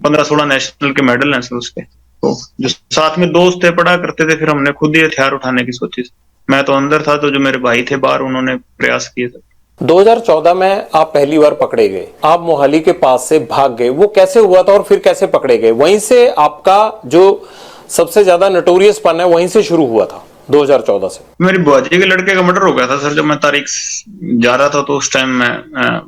15-16 national के medal हैं sir उसके। तो जो साथ में दोस्त थे पढ़ा करते थे, फिर हमने खुद ही हथियार उठाने की सोची। मैं तो अंदर था, तो जो मेरे भाई थे बाहर, उन्होंने प्रयास किए थे। 2014 में आप पहली बार पकड़े गए, आप मोहाली के पास से भाग गए, वो कैसे हुआ था और फिर कैसे पकड़े गए? वहीं से आपका जो सबसे ज्यादा नोटोरियस पन है वहीं से शुरू हुआ था 2014 से। मेरी बुआजी के लड़के का मर्डर हो गया था सर, जब मैं तारीख जा रहा था, तो उस टाइम मैं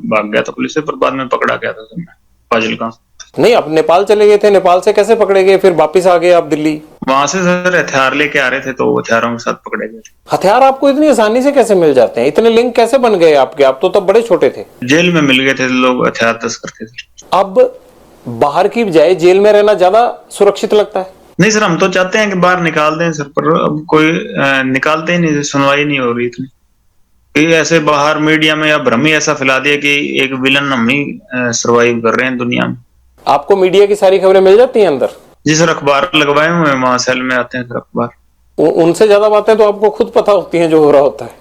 भाग गया था पुलिस से, पर बाद में पकड़ा गया था सर मैं फाजिलका। नहीं, आप नेपाल चले गए थे, नेपाल से कैसे पकड़े गए? फिर वापिस आ गए आप दिल्ली? वहां से सर हथियार लेके आ रहे थे, तो हथियारों के साथ पकड़े गए थे। हथियार आपको इतनी आसानी से कैसे मिल जाते हैं? इतने लिंक कैसे बन गए आपके? आप तो तब बड़े छोटे थे। जेल में मिल गए थे लोग, हथियार तस्कर थे सर। अब बाहर की बजाय जेल में रहना ज्यादा सुरक्षित लगता है? नहीं सर, हम तो चाहते हैं कि बाहर निकाल दें सर, पर अब कोई निकालते ही नहीं, सुनवाई नहीं हो रही इतनी। ये ऐसे बाहर मीडिया में या भ्रम ही ऐसा फैला दिया कि एक विलन हम ही सर्वाइव कर रहे हैं दुनिया में। आपको मीडिया की सारी खबरें मिल जाती हैं अंदर? जी सर, अखबार लगवाए हुए हैं, वहां सेल में आते हैं सर अखबार। उनसे ज्यादा बातें तो आपको खुद पता होती हैं जो हो रहा होता है,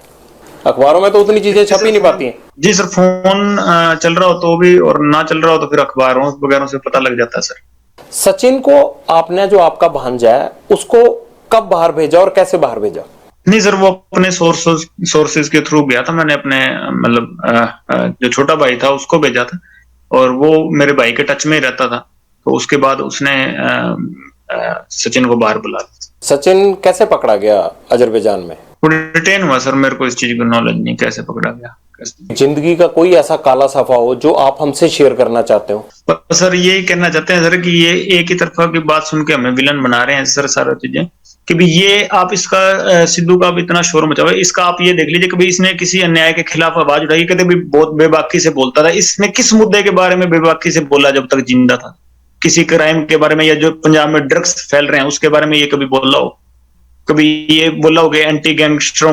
अखबारों में तो उतनी चीजें छप ही नहीं पाती हैं। जी सर, फोन चल रहा हो तो भी, और ना चल रहा हो तो फिर अखबारों वगैरह से पता लग जाता है सर। सचिन को आपने, जो आपका भांजा है, उसको कब बाहर भेजा और कैसे बाहर भेजा? नहीं सर, वो अपने सोर्सेज के थ्रू गया था। मैंने अपने मतलब जो छोटा भाई था उसको भेजा था, और वो मेरे भाई के टच में ही रहता था, तो उसके बाद उसने सचिन को बाहर बुला लिया। सचिन कैसे पकड़ा गया अजरबैजान में? वो डिटेन हुआ सर, मेरे को इस चीज की नॉलेज नहीं कैसे पकड़ा गया। जिंदगी का कोई ऐसा काला सफा हो जो आप हमसे शेयर करना चाहते हो? सर यही कहना चाहते हैं सर कि ये एक ही तरफा की बात सुन के हमें विलन बना रहे हैं सर सारा चीजें, कि भी ये आप इसका सिद्धू का भी इतना शोर मचा हुआ है, इसका आप ये देख लीजिए, कभी इसने किसी अन्याय के खिलाफ आवाज उठाई? कहते भी बहुत बेबाकी से बोलता था। इसने किस मुद्दे के बारे में बेबाकी से बोला जब तक जिंदा था? किसी क्राइम के बारे में, या जो पंजाब में ड्रग्स फैल रहे हैं उसके बारे में ये कभी बोला हो? कभी ये बोला हो कि एंटी गैंगस्टरों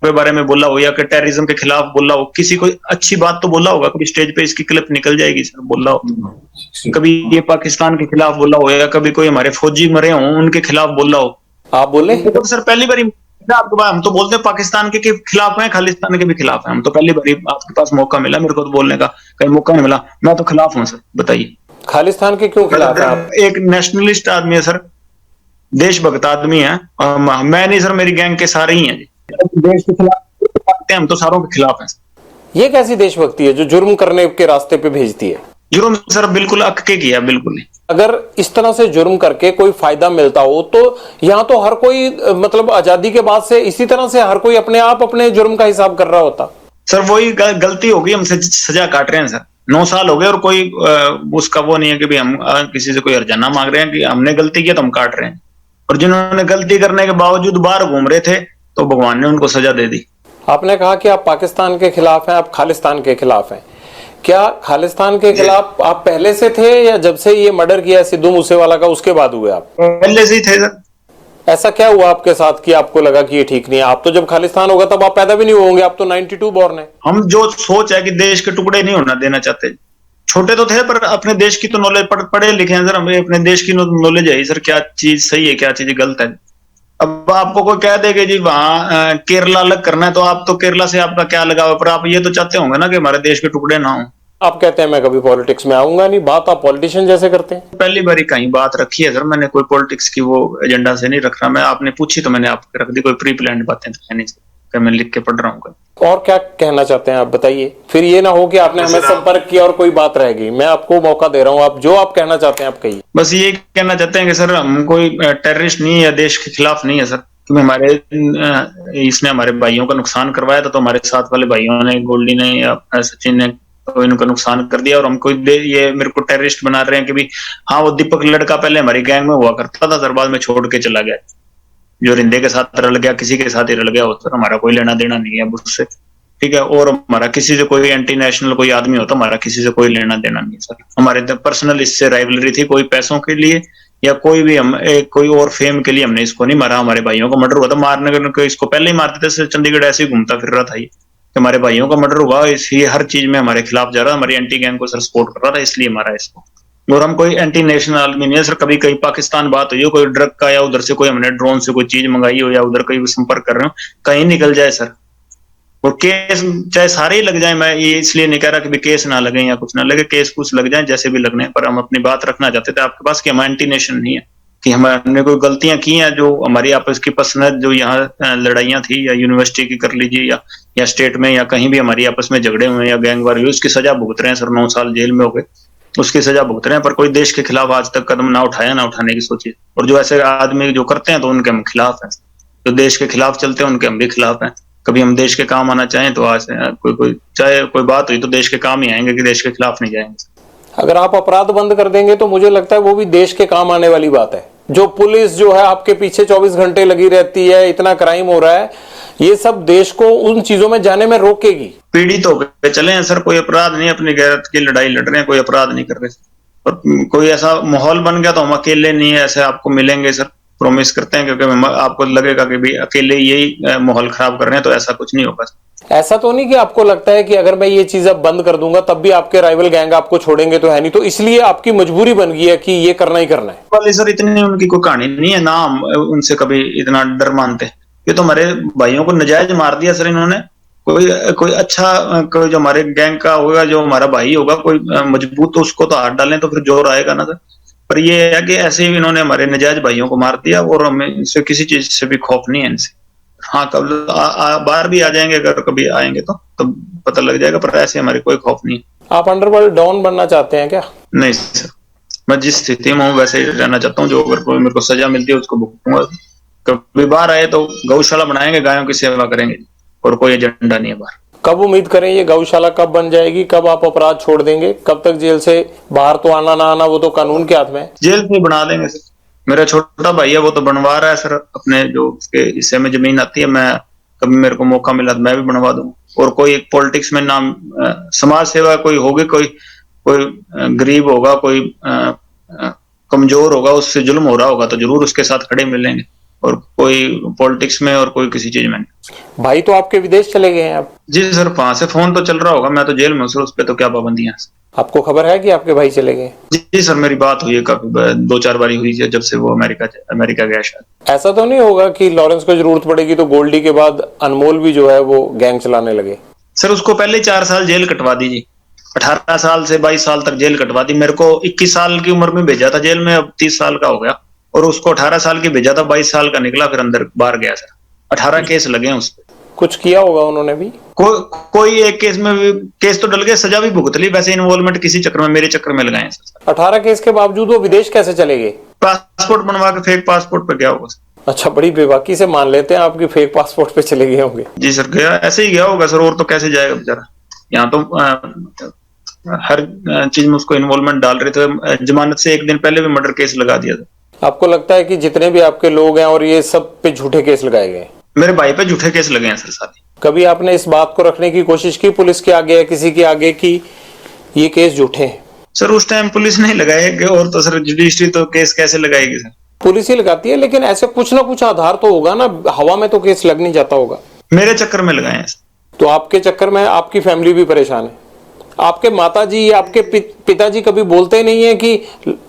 के बारे में बोला हो, या कि टेररिज्म के खिलाफ बोला हो? किसी कोई अच्छी बात तो बोला होगा? कभी स्टेज पे इसकी क्लिप निकल जाएगी सर, बोला हो? कभी ये पाकिस्तान के खिलाफ बोला हो, या कभी कोई हमारे फौजी मरे हों उनके खिलाफ बोला हो? आप बोले तो सर पहली बार आपके पास, हम तो बोलते हैं पाकिस्तान के खिलाफ हैं, खालिस्तान के भी खिलाफ हैं। हम तो पहली बार आपके पास मौका मिला, मेरे को तो बोलने का कहीं मौका नहीं मिला। मैं तो खिलाफ हूँ सर, बताइए। खालिस्तान के क्यों खिलाफ है आप? एक नेशनलिस्ट आदमी है सर, देशभक्त आदमी है। मैं नहीं सर, मेरी गैंग के सारे ही हैं। देश के खिलाफ हम तो सारों के खिलाफ हैं। ये कैसी देशभक्ति है जो जुर्म करने के रास्ते पे भेजती है? जुर्म सर बिल्कुल अक के किया, बिल्कुल। अगर इस तरह से जुर्म करके कोई फायदा मिलता हो तो यहाँ तो हर कोई, मतलब आजादी के बाद से इसी तरह से हर कोई अपने आप अपने जुर्म का हिसाब कर रहा होता। सर वही गलती होगी, हम सजा काट रहे हैं सर। 9 साल हो गए, और कोई उसका वो नहीं है कि भी हम किसी से कोई हर्जाना मांग रहे हैं कि हमने गलती किया तो हम काट रहे हैं। और जिन्होंने गलती करने के बावजूद बाहर घूम रहे थे, तो भगवान ने उनको सजा दे दी। आपने कहा कि आप पाकिस्तान के खिलाफ हैं, आप खालिस्तान के खिलाफ हैं। क्या खालिस्तान के खिलाफ आप पहले से थे, या जब से ये मर्डर किया सिद्धू मूसेवाला का उसके बाद हुए आप? पहले से ही थे सर। ऐसा क्या हुआ आपके साथ कि आपको लगा कि ये ठीक नहीं है? आप तो जब खालिस्तान होगा तब आप पैदा भी नहीं होंगे, आप तो 92 बॉर्न है। हम जो सोच है कि देश के टुकड़े नहीं होना देना चाहते। छोटे तो थे, पर अपने देश की तो नॉलेज, पढ़े लिखे हैं सर, हमें अपने देश की नॉलेज है सर, क्या चीज सही है क्या चीज गलत है। अब आपको कोई कह दे कि जी वहां केरला अलग करना है, तो आप तो केरला से आपका क्या लगाव है? पर आप ये तो चाहते होंगे ना कि हमारे देश के टुकड़े ना हो। आप कहते हैं मैं कभी पॉलिटिक्स में आऊंगा नहीं, बात आप पॉलिटिशियन जैसे करते हैं। पहली बार कहीं बात रखी है सर, मैंने कोई पॉलिटिक्स की वो एजेंडा से नहीं रख रहा। मैं, आपने पूछी तो मैंने आपको रख दी, कोई प्री प्लान्ड बातें तो है नहीं सर, मैं लिख के पढ़ रहा हूँ। और क्या कहना चाहते हैं आप बताइए, फिर ये ना हो कि आपने हमें संपर्क किया और कोई बात रह गई। मैं आपको मौका दे रहा हूँ, आप जो आप कहना चाहते हैं आप कहिए। बस ये कहना चाहते हैं कि सर हम कोई टेररिस्ट नहीं है या देश के खिलाफ नहीं है सर, क्योंकि हमारे इसने हमारे भाइयों का नुकसान करवाया था, तो हमारे साथ वाले भाइयों ने, गोल्डी ने या सचिन ने, तो इनका नुकसान कर दिया, और हमको ये मेरे को टेररिस्ट बना रहे हैं कि भी हाँ वो दीपक लड़का पहले हमारी गैंग में हुआ करता था सर, बाद में छोड़ के चला गया, जो रिंदे के साथ रल गया, किसी के साथ ही रल गया हो सर, हमारा कोई लेना देना नहीं है उससे, ठीक है। और हमारा किसी से कोई एंटी नेशनल कोई आदमी होता, हमारा किसी से कोई लेना देना नहीं सर। हमारे पर्सनल इससे राइवलरी थी, कोई पैसों के लिए या कोई भी हम कोई और फेम के लिए हमने इसको नहीं मारा। हमारे भाइयों का मर्डर हुआ था, मारने को इसको पहले ही मारते थे, चंडीगढ़ ऐसे ही घूमता फिर रहा था ये। हमारे भाइयों का मर्डर हुआ, इसलिए हर चीज में हमारे खिलाफ जा रहा, हमारी एंटी गैंग को सर सपोर्ट कर रहा था, इसलिए मारा इसको। और हम कोई एंटी नेशनल आदमी नहीं है सर। कभी कहीं पाकिस्तान बात हुई हो, कोई ड्रग का, या उधर से कोई हमने ड्रोन से कोई चीज मंगाई हो, या उधर कोई संपर्क कर रहे हो, कहीं निकल जाए सर, और केस चाहे सारे ही लग जाए, मैं ये इसलिए नहीं कह रहा कि भी केस ना लगे या कुछ ना लगे, केस कुछ लग जाए जैसे भी लगने, पर हम अपनी बात रखना चाहते थे आपके पास कि हम एंटी नेशन नहीं है, कि हमने कोई गलतियां की हैं जो हमारी आपस की पर्सनल जो यहाँ लड़ाइयां थी, या यूनिवर्सिटी की कर लीजिए, या स्टेट में या कहीं भी हमारी आपस में झगड़े हुए या गैंग वार हुई, उसकी सजा भुगत रहे हैं सर, 9 साल जेल में हो गए, उसकी सजा भुगत रहे हैं, पर कोई देश के खिलाफ आज तक कदम ना उठाया, ना उठाने की सोची। और जो ऐसे आदमी जो करते हैं तो उनके हम खिलाफ हैं, जो देश के खिलाफ चलते हैं उनके हम भी खिलाफ हैं। कभी हम देश के काम आना चाहें तो आज कोई चाहे कोई बात हुई तो देश के काम ही आएंगे, कि देश के खिलाफ नहीं जाएंगे। अगर आप अपराध बंद कर देंगे तो मुझे लगता है वो भी देश के काम आने वाली बात है। जो पुलिस जो है आपके पीछे 24 घंटे लगी रहती है, इतना क्राइम हो रहा है, ये सब देश को उन चीजों में जाने में रोकेगी। पीड़ित हो गए चले हैं सर, कोई अपराध नहीं, अपनी गैरत की लड़ाई लड़ रहे हैं, कोई अपराध नहीं कर रहे, और कोई ऐसा माहौल बन गया तो हम अकेले नहीं है, ऐसे आपको मिलेंगे सर, प्रॉमिस करते हैं, क्योंकि आपको लगेगा कि भी अकेले यही माहौल खराब कर रहे हैं, तो ऐसा कुछ नहीं होगा। ऐसा तो नहीं कि आपको लगता है कि अगर मैं ये चीज अब बंद कर दूंगा तब भी आपके राइवल गैंग आपको छोड़ेंगे, तो है नहीं, तो इसलिए आपकी मजबूरी बन गई है कि ये करना ही करना है? वाले सर इतनी उनकी कोई कहानी नहीं है ना, हम उनसे कभी इतना डर मानते, ये तो हमारे भाइयों को नजायज मार दिया सर इन्होंने। कोई अच्छा कोई जो हमारे गैंग का होगा, जो हमारा भाई होगा कोई मजबूत, तो उसको तो हाथ डालें तो फिर जोर आएगा ना सर। पर ये है कि ऐसे ही इन्होंने हमारे नजायज भाइयों को मार दिया, और हमें इनसे किसी चीज से भी खौफ नहीं है इनसे। हाँ, कब बाहर भी आ जाएंगे, अगर कभी आएंगे तो पता लग जाएगा, पर ऐसे हमारे कोई खौफ नहीं। आप अंडरवर्ल्ड डॉन बनना चाहते हैं क्या? नहीं सर, मैं जिस स्थिति में हूँ वैसे ही रहना चाहता हूँ, जो अगर कोई मेरे को सजा मिलती है उसको भुगतूंगा। कभी बाहर आए तो गौशाला बनाएंगे, गायों की सेवा करेंगे, और कोई एजेंडा नहीं है बाहर। कब उम्मीद करें ये गौशाला कब बन जाएगी? कब आप अपराध छोड़ देंगे? कब तक जेल से बाहर तो आना ना आना वो तो कानून के हाथ में है। जेल से बना देंगे सर। मेरा छोटा भाई है, वो तो बनवा रहा है सर, अपने जो उसके हिस्से में जमीन आती है, मैं कभी मेरे को मौका मिला तो मैं भी बनवा दूंगा। और कोई एक पॉलिटिक्स में नाम समाज सेवा कोई होगी, कोई गरीब होगा, कोई कमजोर होगा, उससे जुल्म हो रहा होगा तो जरूर उसके साथ खड़े मिलेंगे, और कोई पॉलिटिक्स में और कोई किसी चीज में नहीं। भाई तो आपके विदेश चले गए हैं आप? जी सर, वहां से फोन तो चल रहा होगा, मैं तो जेल में हूँ सर, उस पर तो क्या पाबंदियां हैं। आपको खबर है कि आपके भाई चले गए? जी सर, मेरी बात हुई है काफी 2-4 बारी हुई है, जब से वो अमेरिका गया। शायद ऐसा तो नहीं होगा कि लॉरेंस को जरूरत पड़ेगी तो गोल्डी के बाद अनमोल भी जो है वो गैंग चलाने लगे? सर उसको पहले 4 साल जेल कटवा दीजिए, 18 साल से 22 साल तक जेल कटवा दी। मेरे को 21 साल की उम्र में भेजा था जेल में, अब 30 साल का हो गया, और उसको 18 साल की भेजा था, 22 साल का निकला, फिर अंदर बाहर गया सर। 18 केस लगे हैं उस पर। कुछ किया होगा उन्होंने भी? कोई एक केस में भी केस तो डल गए, सजा भी भुगत ली, वैसे इन्वॉल्वमेंट किसी चक्कर में मेरे चक्कर में लगाए सर। 18 केस के बावजूद वो विदेश कैसे चले गए? पासपोर्ट बनवा के फेक पासपोर्ट पे गया होगा। अच्छा, बड़ी बेबाकी से मान लेते हैं आपकी फेक पासपोर्ट पे चले गए होंगे। जी सर, गया ऐसे ही गया होगा सर, और तो कैसे जाएगा बेचारा। यहाँ तो हर चीज में उसको इन्वॉल्वमेंट डाल रहे थे, जमानत से एक दिन पहले भी मर्डर केस लगा दिया था। आपको लगता है कि जितने भी आपके लोग हैं और ये सब पे झूठे केस लगाए गए? मेरे भाई पे झूठे केस लगे हैं सर सारे। कभी आपने इस बात को रखने की कोशिश की पुलिस के आगे या किसी के आगे कि ये केस झूठे हैं? सर उस टाइम पुलिस नहीं लगाएगी, और तो सर जुडिशरी तो केस कैसे लगाएगी सर? पुलिस ही लगाती है, लेकिन ऐसे कुछ ना कुछ आधार तो होगा ना, हवा में तो केस लग नहीं जाता होगा। मेरे चक्कर में लगाए हैं। तो आपके चक्कर में आपकी फैमिली भी परेशान है? आपके माताजी या आपके पिताजी कभी बोलते नहीं है कि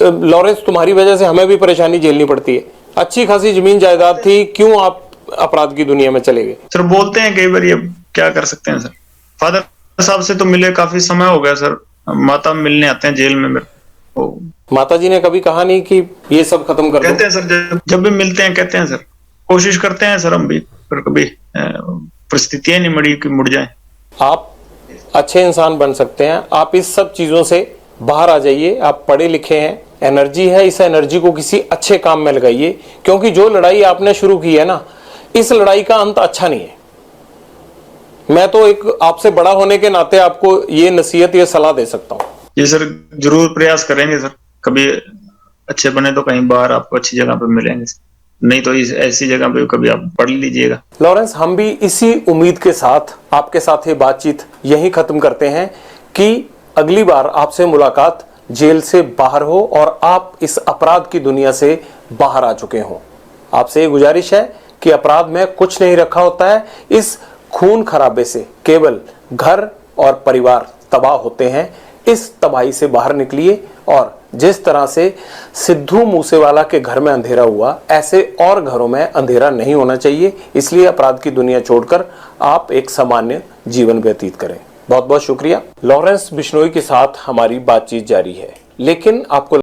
लॉरेंस तुम्हारी वजह से हमें भी परेशानी झेलनी पड़ती है, अच्छी खासी जमीन जायदाद थी, क्यों आप अपराध की दुनिया में चले गए? सर बोलते हैं कई बार, ये क्या कर सकते हैं सर। फादर साहब से तो मिले काफी समय हो गया सर, माता मिलने आते हैं जेल में मेरे को। माता जी ने कभी कहा नहीं कि ये सब खत्म कर दो? कहते हैं सर, जब भी मिलते हैं कहते हैं सर, कोशिश करते हैं सर हम भी, पर कभी परिस्थितियां नहीं मड़ी कि मुड़ जाए। आप अच्छे इंसान बन सकते हैं, आप इस सब चीजों से बाहर आ जाइए। आप पढ़े लिखे हैं, एनर्जी है, इस एनर्जी को किसी अच्छे काम में लगाइए, क्योंकि जो लड़ाई आपने शुरू की है ना, इस लड़ाई का अंत अच्छा नहीं है। मैं तो एक आपसे बड़ा होने के नाते आपको ये नसीहत, ये सलाह दे सकता हूं। जी सर, जरूर प्रयास करेंगे सर, कभी अच्छे बने तो कहीं बाहर आपको अच्छी जगह पे मिलेंगे, नहीं तो इस ऐसी जगह पे कभी आप पढ़ लीजिएगा। लॉरेंस, हम भी इसी उम्मीद के साथ आपके साथ ये बातचीत यहीं खत्म करते हैं कि अगली बार आपसे मुलाकात जेल से बाहर हो और आप इस अपराध की दुनिया से बाहर आ चुके हों। आपसे ये गुजारिश है कि अपराध में कुछ नहीं रखा होता है, इस खून खराबे से केवल घर और परिवार तबाह होते हैं। इस तबाही से बाहर निकलिए और जिस तरह से सिद्धू मूसेवाला के घर में अंधेरा हुआ, ऐसे और घरों में अंधेरा नहीं होना चाहिए। इसलिए अपराध की दुनिया छोड़कर आप एक सामान्य जीवन व्यतीत करें। बहुत बहुत शुक्रिया। लॉरेंस बिश्नोई के साथ हमारी बातचीत जारी है, लेकिन आपको